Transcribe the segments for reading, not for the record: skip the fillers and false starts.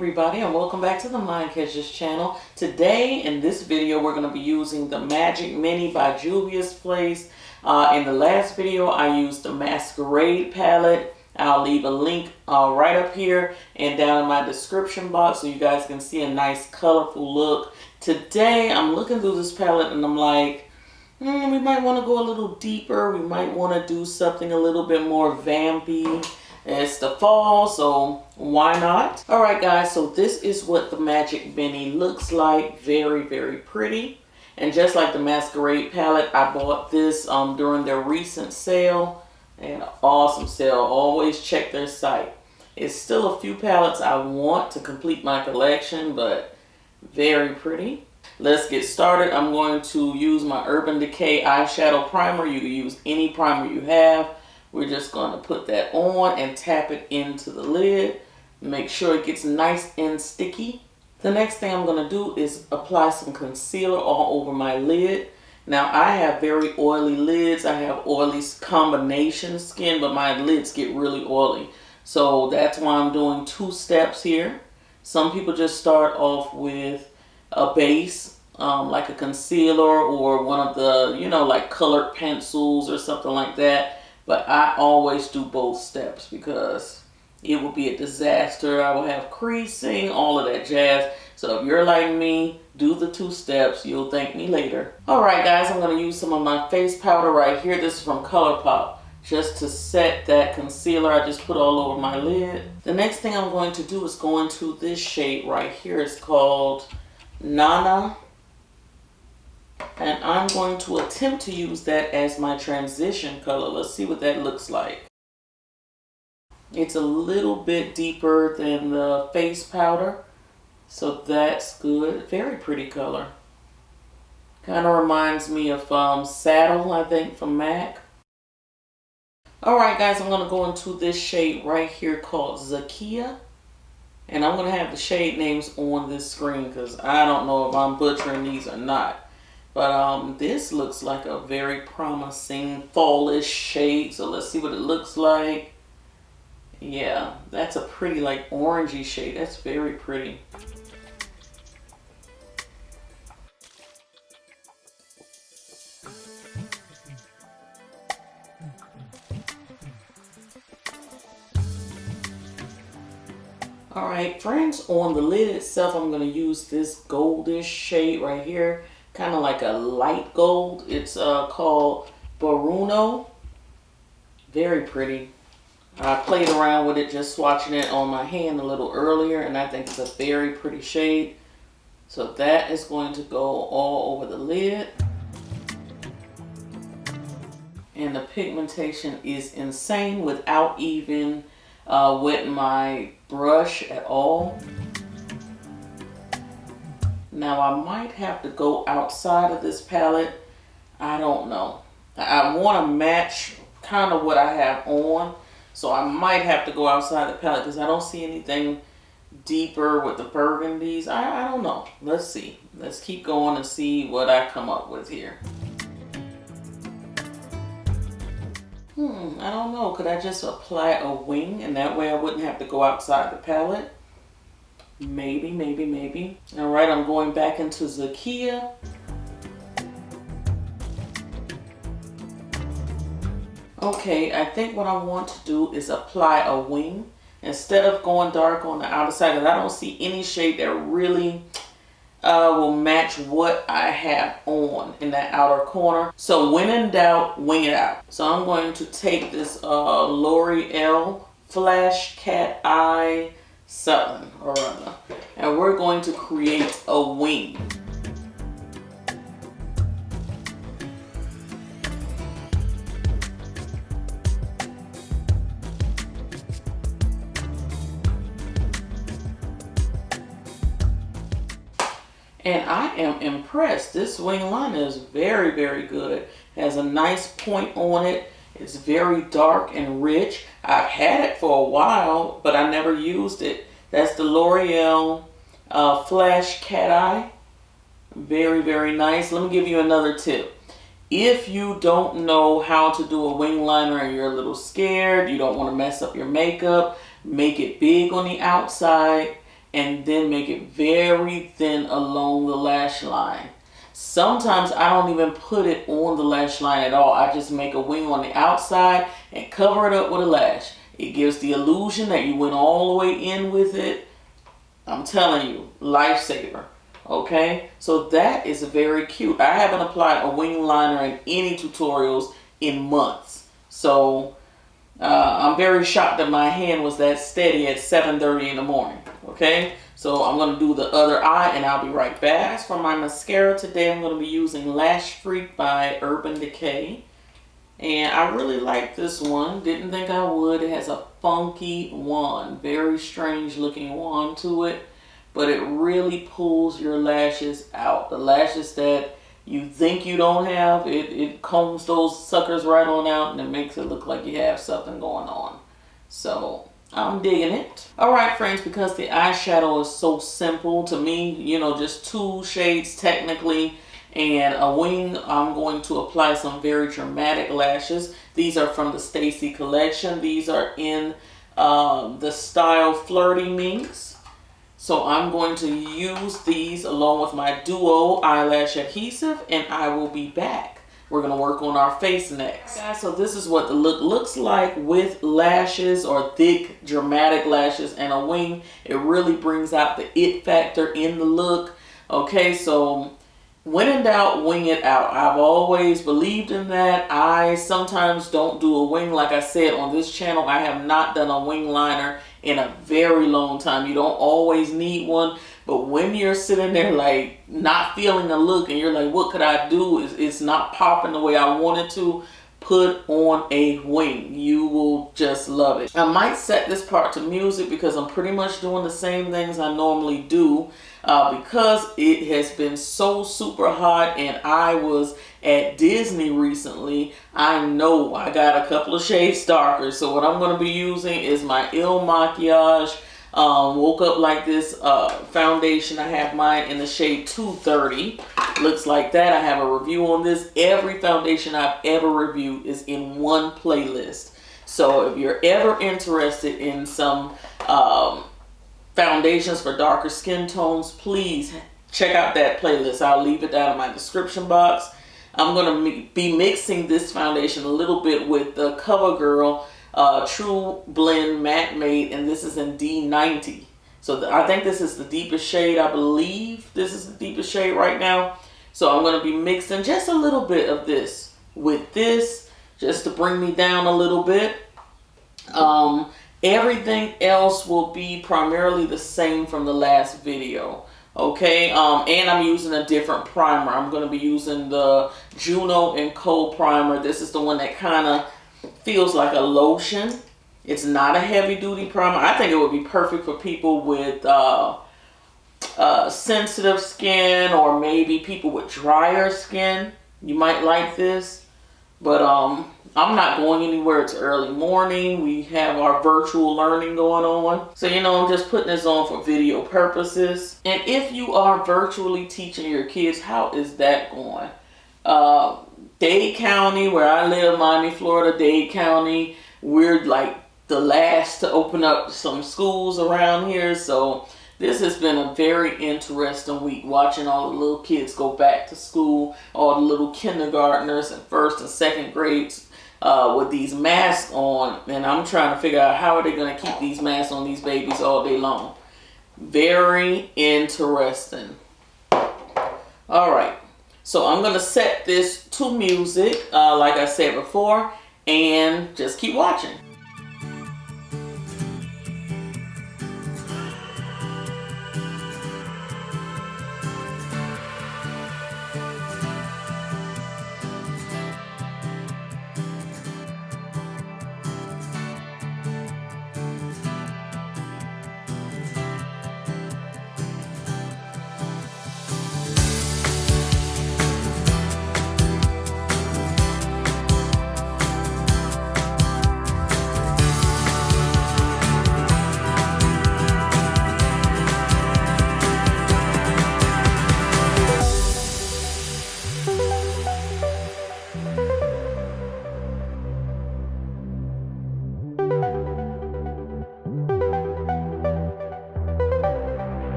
everybody, and welcome back to the MindCatcher's channel. Today in this video we're going to be using the Magic Mini by Juvia's Place. In the last video I used the Masquerade palette. I'll leave a link right up here and down in my description box so you guys can see a nice colorful look. Today I'm looking through this palette and I'm like, we might want to go a little deeper. We might want to do something a little bit more vampy. It's the fall, so why not? Alright guys, so this is what the Magic Mini looks like. Very, very pretty. And just like the Masquerade palette, I bought this during their recent sale. And an awesome sale. Always check their site. It's still a few palettes I want to complete my collection, but very pretty. Let's get started. I'm going to use my Urban Decay eyeshadow primer. You can use any primer you have. We're just going to put that on and tap it into the lid. Make sure it gets nice and sticky. The next thing I'm going to do is apply some concealer all over my lid. Now I have very oily lids. I have oily combination skin, but my lids get really oily. So that's why I'm doing two steps here. Some people just start off with a base, like a concealer or one of the, like colored pencils or something like that. But I always do both steps because it will be a disaster. I will have creasing, all of that jazz. So if you're like me, do the two steps. You'll thank me later. Alright guys, I'm going to use some of my face powder right here. This is from ColourPop. Just to set that concealer I just put all over my lid. The next thing I'm going to do is go into this shade right here. It's called Nana. And I'm going to attempt to use that as my transition color. Let's see what that looks like. It's a little bit deeper than the face powder. So that's good. Very pretty color. Kind of reminds me of Saddle, I think, from MAC. Alright guys, I'm going to go into this shade right here called Zakia. And I'm going to have the shade names on this screen because I don't know if I'm butchering these or not. But this looks like a very promising fallish shade. So let's see what it looks like. Yeah, that's a pretty like orangey shade. That's very pretty. Alright friends, on the lid itself I'm going to use this goldish shade right here. Kind of like a light gold. It's called Bruno. Very pretty. I played around with it just swatching it on my hand a little earlier, and I think it's a very pretty shade. So that is going to go all over the lid. And the pigmentation is insane without even wetting my brush at all. Now I might have to go outside of this palette. I don't know. I want to match kind of what I have on. So I might have to go outside the palette because I don't see anything deeper with the burgundies. I don't know. Let's see. Let's keep going and see what I come up with here. I don't know. Could I just apply a wing and that way I wouldn't have to go outside the palette? Maybe, maybe, maybe. Alright, I'm going back into Zakia. Okay, I think what I want to do is apply a wing. Instead of going dark on the outer side, because I don't see any shade that really will match what I have on in that outer corner. So when in doubt, wing it out. So I'm going to take this L'Oreal Flash Cat Eye something or other, and we're going to create a wing. And I am impressed. This wing line is very, very good. It has a nice point on it. It's very dark and rich. I've had it for a while, but I never used it. That's the L'Oreal Flash Cat Eye. Very, very nice. Let me give you another tip. If you don't know how to do a wing liner and you're a little scared, you don't want to mess up your makeup, make it big on the outside and then make it very thin along the lash line. Sometimes I don't even put it on the lash line at all. I just make a wing on the outside and cover it up with a lash. It gives the illusion that you went all the way in with it. I'm telling you, lifesaver. Okay, so that is very cute. I haven't applied a wing liner in any tutorials in months. So I'm very shocked that my hand was that steady at 7:30 in the morning. Okay, so I'm going to do the other eye and I'll be right back. As for my mascara today, I'm going to be using Lash Freak by Urban Decay. And I really like this one. Didn't think I would. It has a funky wand. Very strange looking wand to it. But it really pulls your lashes out. The lashes that you think you don't have, it combs those suckers right on out and it makes it look like you have something going on. So I'm digging it. Alright friends, because the eyeshadow is so simple to me, you know, just 2 shades technically and a wing, I'm going to apply some very dramatic lashes. These are from the Stacy collection. These are in the style Flirty Minx. So I'm going to use these along with my Duo eyelash adhesive and I will be back. We're going to work on our face next. Guys, so this is what the look looks like with lashes or thick dramatic lashes and a wing. It really brings out the it factor in the look. Okay, so when in doubt, wing it out. I've always believed in that. I sometimes don't do a wing. Like I said, on this channel, I have not done a wing liner in a very long time. You don't always need one, but when you're sitting there like not feeling a look and you're like, what could I do? It's not popping the way I want it to. Put on a wing. You will just love it. I might set this part to music because I'm pretty much doing the same things I normally do because it has been so super hot and I was at Disney recently. I know I got a couple of shades darker. So what I'm going to be using is my Il Makiage Woke Up Like This foundation. I have mine in the shade 230. Looks like that. I have a review on this. Every foundation I've ever reviewed is in one playlist. So if you're ever interested in some foundations for darker skin tones, please check out that playlist. I'll leave it down in my description box. I'm going to be mixing this foundation a little bit with the CoverGirl True Blend Matte Made, and this is in D90. So I think this is the deepest shade. I believe this is the deepest shade right now. So I'm going to be mixing just a little bit of this with this, just to bring me down a little bit. Everything else will be primarily the same from the last video. Okay, and I'm using a different primer. I'm going to be using the Juno & Co. primer. This is the one that kind of feels like a lotion. It's not a heavy duty primer. I think it would be perfect for people with sensitive skin or maybe people with drier skin. You might like this, but I'm not going anywhere. It's early morning. We have our virtual learning going on. So, you know, I'm just putting this on for video purposes. And if you are virtually teaching your kids, how is that going? Dade County, where I live, Miami, Florida, Dade County, we're like the last to open up some schools around here. So this has been a very interesting week, watching all the little kids go back to school, all the little kindergartners and first and second grades with these masks on. And I'm trying to figure out how are they going to keep these masks on these babies all day long. Very interesting. All right. So I'm going to set this to music, like I said before, and just keep watching.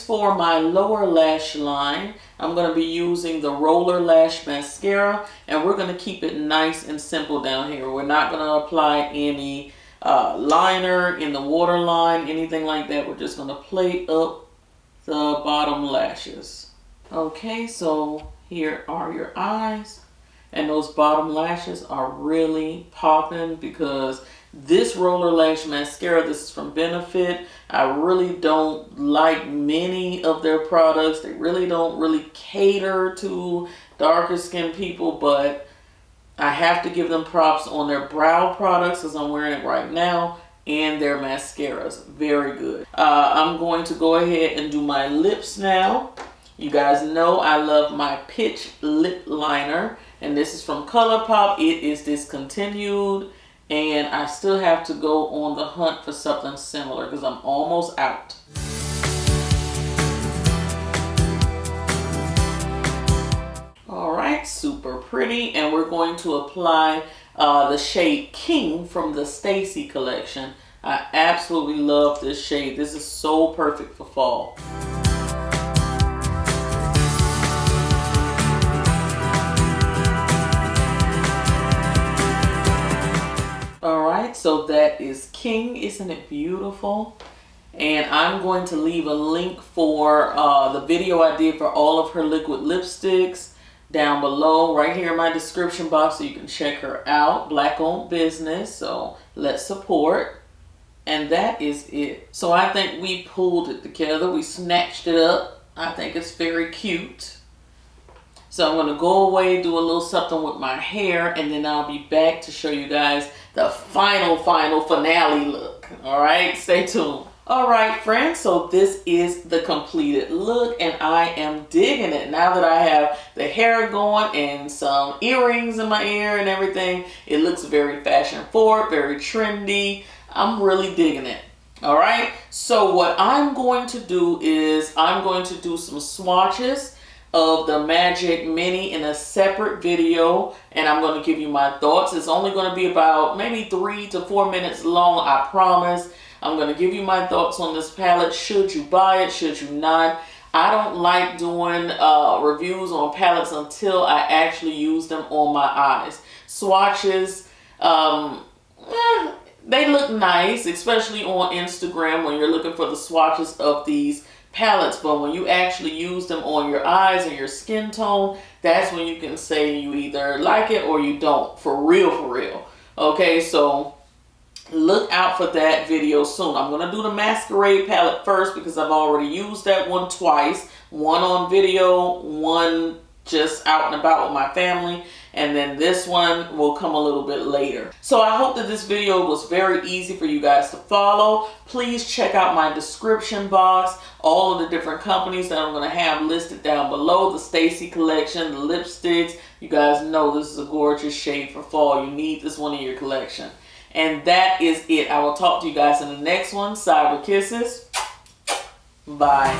for my lower lash line, I'm going to be using the Roller Lash Mascara, and we're going to keep it nice and simple down here. We're not going to apply any liner in the waterline, anything like that. We're just going to play up the bottom lashes. Okay, so here are your eyes, and those bottom lashes are really popping because this Roller Lash Mascara, this is from Benefit. I really don't like many of their products. They really don't really cater to darker skinned people, but I have to give them props on their brow products because I'm wearing it right now, and their mascaras. Very good. I'm going to go ahead and do my lips now. You guys know I love my Pitch Lip Liner, and this is from ColourPop. It is discontinued, and I still have to go on the hunt for something similar because I'm almost out. All right, super pretty, and we're going to apply the shade King from the Stacy collection. I absolutely love this shade. This is so perfect for fall. Alright, so that is King. Isn't it beautiful? And I'm going to leave a link for the video I did for all of her liquid lipsticks down below, right here in my description box, so you can check her out. Black-owned business, so let's support. And that is it. So I think we pulled it together. We snatched it up. I think it's very cute. So I'm going to go away, do a little something with my hair, and then I'll be back to show you guys the final finale look. All right, stay tuned. All right, friends, so this is the completed look, and I am digging it. Now that I have the hair going and some earrings in my ear and everything, it looks very fashion forward, very trendy. I'm really digging it. All right, so what I'm going to do is I'm going to do some swatches of the Magic Mini in a separate video, and I'm going to give you my thoughts. It's only going to be about maybe 3 to 4 minutes long, I promise. I'm going to give you my thoughts on this palette. Should you buy it? Should you not? I don't like doing reviews on palettes until I actually use them on my eyes. Swatches, they look nice, especially on Instagram when you're looking for the swatches of these palettes, but when you actually use them on your eyes and your skin tone, that's when you can say you either like it or you don't, for real. Okay, so look out for that video soon. I'm going to do the Masquerade palette first because I've already used that one twice. One on video, one just out and about with my family, and then this one will come a little bit later. So I hope that this video was very easy for you guys to follow. Please check out my description box, all of the different companies that I'm going to have listed down below. The Stacy collection, the lipsticks. You guys know this is a gorgeous shade for fall. You need this one in your collection. And that is it. I will talk to you guys in the next one. Cyber kisses. Bye.